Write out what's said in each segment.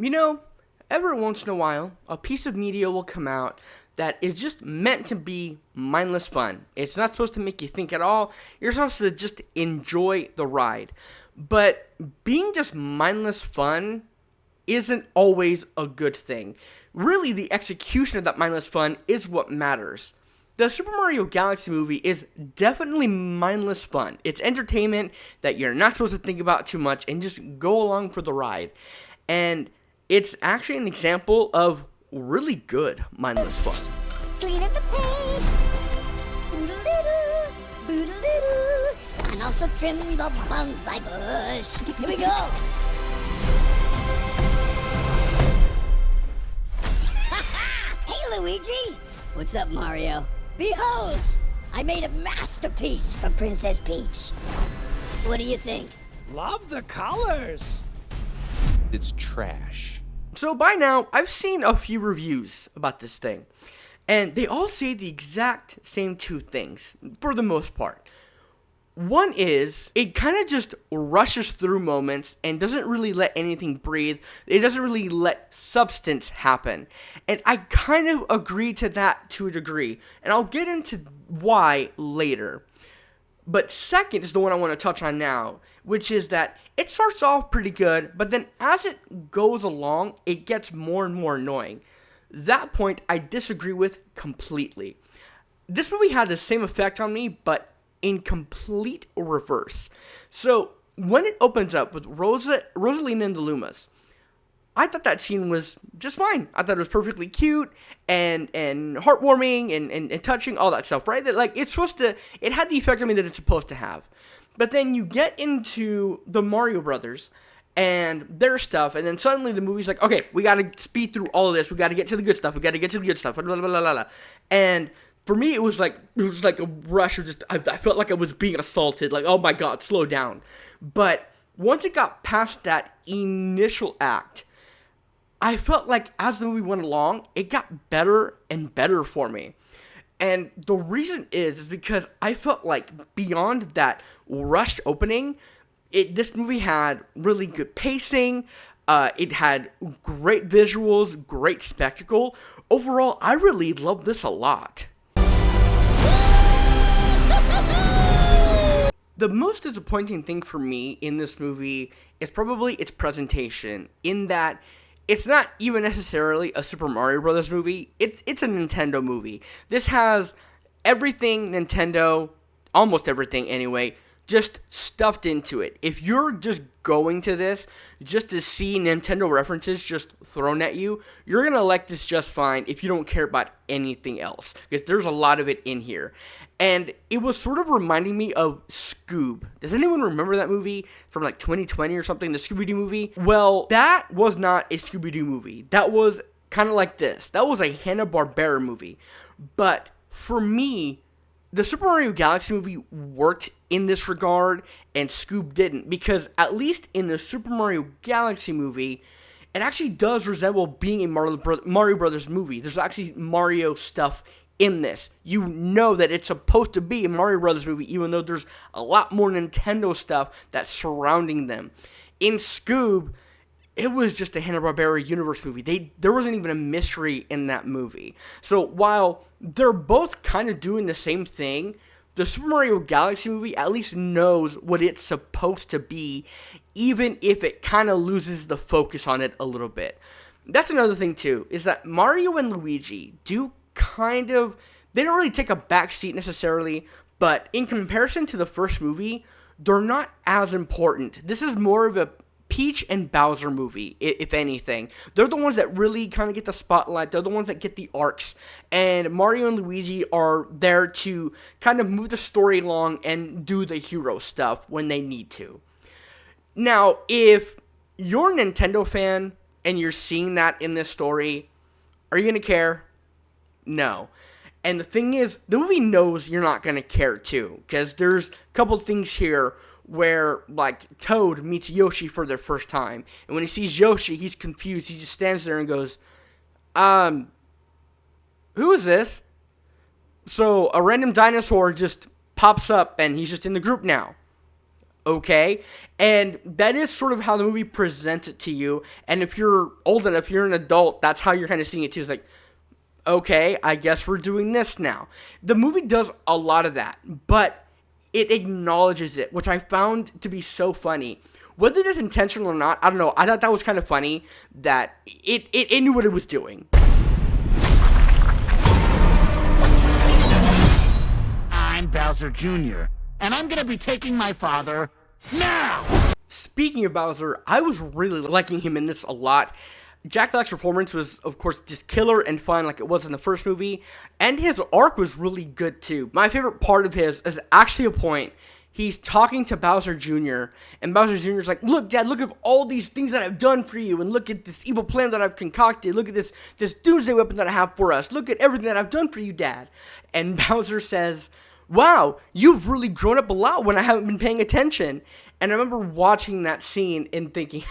You know, every once in a while, a piece of media will come out that is just meant to be mindless fun. It's not supposed to make you think at all. You're supposed to just enjoy the ride. But being just mindless fun isn't always a good thing. Really, the execution of that mindless fun is what matters. The Super Mario Galaxy movie is definitely mindless fun. It's entertainment that you're not supposed to think about too much and just go along for the ride. And it's actually an example of really good mindless fun. Clean up the paint, boodle-doo, boodle-doo, and also trim the bonsai bush. Here we go. Hey, Luigi. What's up, Mario? Behold, I made a masterpiece for Princess Peach. What do you think? Love the colors. It's trash. So by now, I've seen a few reviews about this thing, and they all say the exact same two things, for the most part. One is, it kind of just rushes through moments and doesn't really let anything breathe. It doesn't really let substance happen. And I kind of agree to that to a degree, and I'll get into why later. But second is the one I want to touch on now, which is that it starts off pretty good, but then as it goes along, it gets more and more annoying. That point I disagree with completely. This movie had the same effect on me, but in complete reverse. So when it opens up with Rosalina and the Lumas, I thought that scene was just fine. I thought it was perfectly cute and heartwarming and touching, all that stuff, right? That, like, it's supposed to, it had the effect on me that it's supposed to have. But then you get into the Mario Brothers and their stuff, and then suddenly the movie's like, okay, we gotta speed through all of this. We gotta get to the good stuff. Blah, blah, blah, blah, blah. And for me, it was like a rush of just, I felt like I was being assaulted. Like, oh my God, slow down. But once it got past that initial act, I felt like as the movie went along, it got better and better for me. And the reason is because I felt like beyond that rushed opening, this movie had really good pacing. It had great visuals, great spectacle. Overall, I really loved this a lot. The most disappointing thing for me in this movie is probably its presentation, in that it's not even necessarily a Super Mario Brothers movie. It's a Nintendo movie. This has everything Nintendo, almost everything anyway, just stuffed into it. If you're just going to this just to see Nintendo references just thrown at you, you're going to like this just fine if you don't care about anything else, because there's a lot of it in here. And it was sort of reminding me of Scoob. Does anyone remember that movie from like 2020 or something, the Scooby-Doo movie? Well, that was not a Scooby-Doo movie. That was kind of like this. That was a Hanna-Barbera movie. But for me, the Super Mario Galaxy movie worked in this regard, and Scoob didn't. Because at least in the Super Mario Galaxy movie, it actually does resemble being a Mario Brothers movie. There's actually Mario stuff in this. You know that it's supposed to be a Mario Brothers movie, even though there's a lot more Nintendo stuff that's surrounding them. In Scoob, it was just a Hanna-Barbera universe movie. There wasn't even a mystery in that movie. So while they're both kind of doing the same thing, the Super Mario Galaxy movie at least knows what it's supposed to be, even if it kind of loses the focus on it a little bit. That's another thing too, is that Mario and Luigi do they don't really take a back seat necessarily, but in comparison to the first movie, they're not as important. This is more of a Peach and Bowser movie, if anything. They're the ones that really kind of get the spotlight. They're the ones that get the arcs. And Mario and Luigi are there to kind of move the story along and do the hero stuff when they need to. Now, if you're a Nintendo fan and you're seeing that in this story, are you going to care? No. And the thing is, the movie knows you're not going to care too, because there's a couple things here where, like, Toad meets Yoshi for their first time, and when he sees Yoshi, he's confused. He just stands there and goes, who is this? So a random dinosaur just pops up, and he's just in the group now. okay? And that is sort of how the movie presents it to you. And if you're old enough, if you're an adult, that's how you're kind of seeing it too. It's like, okay, I guess we're doing this now. The movie does a lot of that, but it acknowledges it, which I found to be so funny. Whether it is intentional or not, I don't know. I thought that was kind of funny that it knew what it was doing. I'm Bowser Jr., and I'm gonna be taking my father now! Speaking of Bowser, I was really liking him in this a lot. Jack Black's performance was, of course, just killer and fun like it was in the first movie, and his arc was really good too. My favorite part of his is actually a point. He's talking to Bowser Jr., and Bowser Jr. is like, look, Dad, look at all these things that I've done for you, and look at this evil plan that I've concocted. Look at this doomsday weapon that I have for us. Look at everything that I've done for you, Dad. And Bowser says, wow, you've really grown up a lot when I haven't been paying attention. And I remember watching that scene and thinking,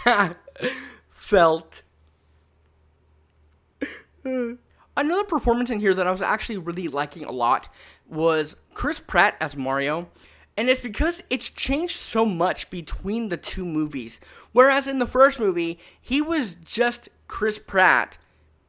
felt. Another performance in here that I was actually really liking a lot was Chris Pratt as Mario. And it's because it's changed so much between the two movies. Whereas in the first movie, he was just Chris Pratt.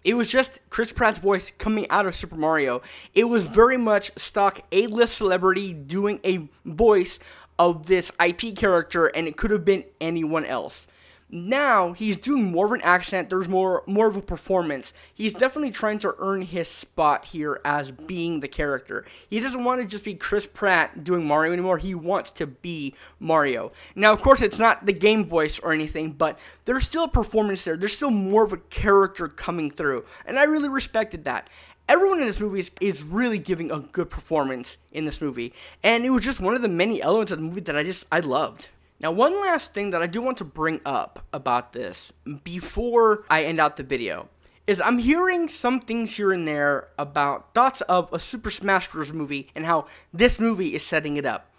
It was just Chris Pratt's voice coming out of Super Mario. It was very much stock A-list celebrity doing a voice of this IP character, and it could have been anyone else. Now, he's doing more of an accent. There's more of a performance. He's definitely trying to earn his spot here as being the character. He doesn't want to just be Chris Pratt doing Mario anymore. He wants to be Mario. Now, of course, it's not the game voice or anything, but there's still a performance there. There's still more of a character coming through, and I really respected that. Everyone in this movie is really giving a good performance in this movie, and it was just one of the many elements of the movie that I loved. Now, one last thing that I do want to bring up about this before I end out the video is I'm hearing some things here and there about thoughts of a Super Smash Bros. Movie and how this movie is setting it up.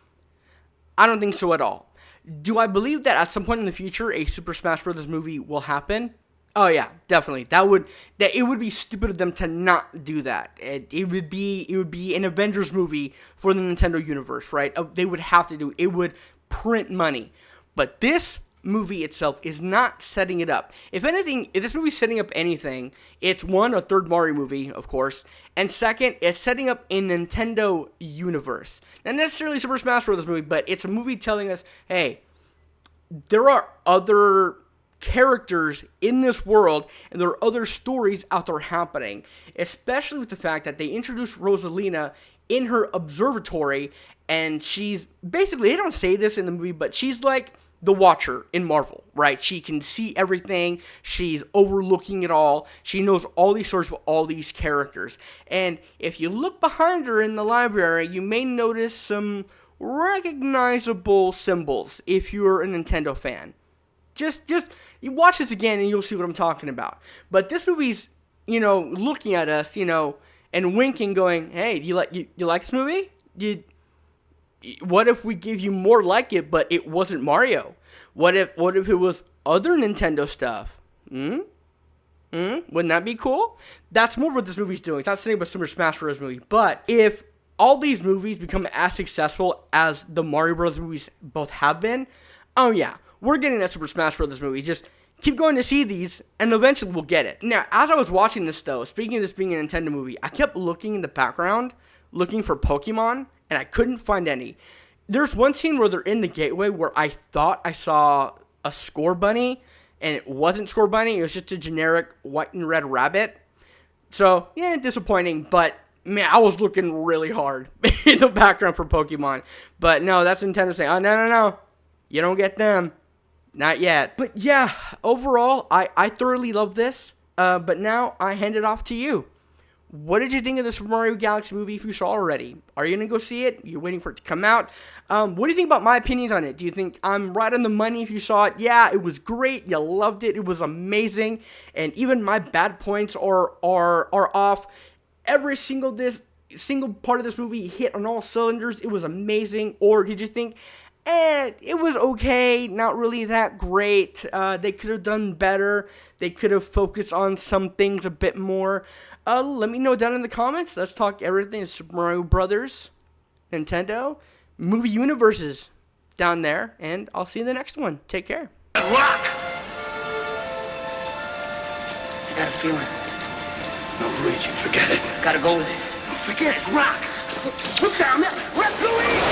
I don't think so at all. Do I believe that at some point in the future a Super Smash Bros. Movie will happen? Oh yeah, definitely. It would be stupid of them to not do that. It would be an Avengers movie for the Nintendo universe, right? They would have to do it. Would print money. But this movie itself is not setting it up. If anything, if this movie's setting up anything, it's one, a third Mario movie, of course, and second, it's setting up a Nintendo universe. Not necessarily Super Smash Bros. Movie, but it's a movie telling us, hey, there are other characters in this world, and there are other stories out there happening, especially with the fact that they introduced Rosalina in her observatory, and she's basically, they don't say this in the movie, but she's like the Watcher in Marvel, right? She can see everything, she's overlooking it all, she knows all these stories of all these characters, and if you look behind her in the library, you may notice some recognizable symbols if you're a Nintendo fan. Just you watch this again and you'll see what I'm talking about. But this movie's, looking at us, and winking, going, "Hey, do you like this movie? What if we give you more like it, but it wasn't Mario? What if it was other Nintendo stuff? Wouldn't that be cool?" That's more of what this movie's doing. It's not setting up a Super Smash Bros. Movie, but if all these movies become as successful as the Mario Bros. Movies both have been, oh yeah, we're getting that Super Smash Bros. Movie. Just keep going to see these, and eventually we'll get it. Now, as I was watching this, though, speaking of this being a Nintendo movie, I kept looking in the background, looking for Pokemon, and I couldn't find any. There's one scene where they're in the gateway where I thought I saw a Score Bunny, and it wasn't Score Bunny. It was just a generic white and red rabbit. So, yeah, disappointing, but man, I was looking really hard in the background for Pokemon. But no, that's Nintendo saying, oh, no, you don't get them. Not yet. But yeah, overall, I thoroughly love this. But now I hand it off to you. What did you think of the Super Mario Galaxy movie if you saw it already? Are you going to go see it? You're waiting for it to come out? What do you think about my opinions on it? Do you think I'm right on the money if you saw it? Yeah, it was great. You loved it. It was amazing. And even my bad points are off. Every single part of this movie hit on all cylinders. It was amazing. Or did you think, it was okay, not really that great. They could have done better. They could have focused on some things a bit more. Let me know down in the comments. Let's talk everything Super Mario Brothers, Nintendo, movie universes. down there, and I'll see you in the next one. Take care. Rock! I got a feeling. No, Luigi, forget it. Gotta go with it. Forget it, Rock! Look down there! Where's Luigi?